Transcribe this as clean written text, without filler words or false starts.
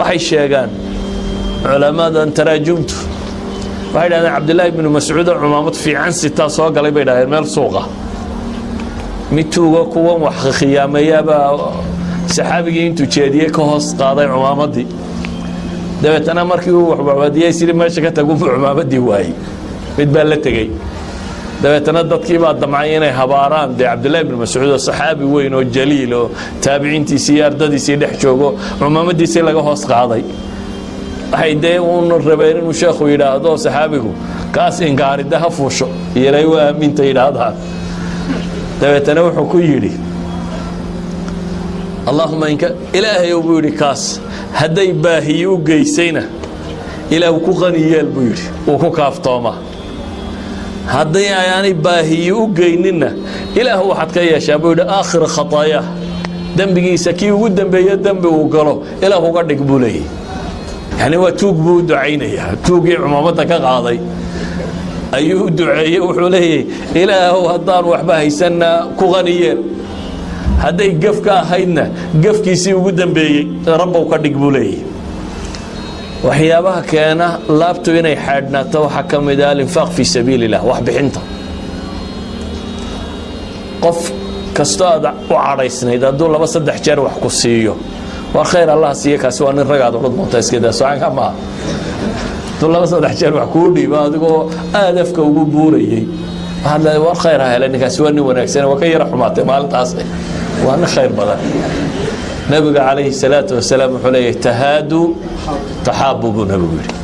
waxay sheegaan culamadan taraajumtu waxay dhahdeen cabdillaahi ibnu mascuud oo cumaamad fiican sitaa soo galay bay dhahdeen meel suuqa mid tuuga kuwan wax khiyaameeyaabaa saxaabigii intuu jeediyey ka hoos qaaday cumaamadii dabeetana markii uu waxbaabadiyey sidii meesha ka tagu cumaamadii waayey mid baa la tegey dabeetana dadkii baa damcay inay habaaraan dee cabdillaahi ibnu mascuud oo saxaabi weyn oo jaliil oo taabiciintiisii iyo ardadiisii dhex joogo cumaamadiisii laga hoos qaaday waxay dee uun rabeen inuu sheekhu yidhaahdo saxaabigu kaas ingaarida ha fuusho ilay waa aaminta yidhaahdaan dabeetana wuxuu ku yidhi allahuma inka ilaahayow buu yidhi kaas hadday baahiyi u geysayna ilaahu ku qani yeel buu yidhi uu ku kaaftooma hadday ayaanay baahiyi u geyninna ilaahu waxaad ka yeeshaa buu yidhi aakhira khataaya dembigiisa kii ugu dambeeye dembi uu galo ilaah uga dhig buu leeyahy yani waa tuug buu u ducaynayaa tuugii cumaamadda ka qaaday ayuu u duceeyey wuxuu leeyahay ilaahu haddaan waxba haysanna ku qaniyeen hadday gaf ka ahaydna gafkiisii ugu dambeeyey rabbow ka dhig buu leeyahay waxyaabaha keena laabtu inay xaadhnaato waxaa ka mid ah alinfaaq fii sabiili illah wax bixinta qof kastoo aad u cadhaysnayd hadduu 2-3 jeer wax ku siiyo war khayr allah siiye kaasi waa nin ragaad uga doonta iska daa socanka maaha hadduu 2-3 jeer wax kuu dhiibo adigoo aad afka ugu buurayey waxaad leedahay war khayr ha hele ninkaasi waa nin wanaagsan waa ka yara xumaatay maalintaas waa nin khayr badan nabiga calayhi salaatu wasalaam wuxuu leeyahay tahaadu taxaabu buu nabigu yidhi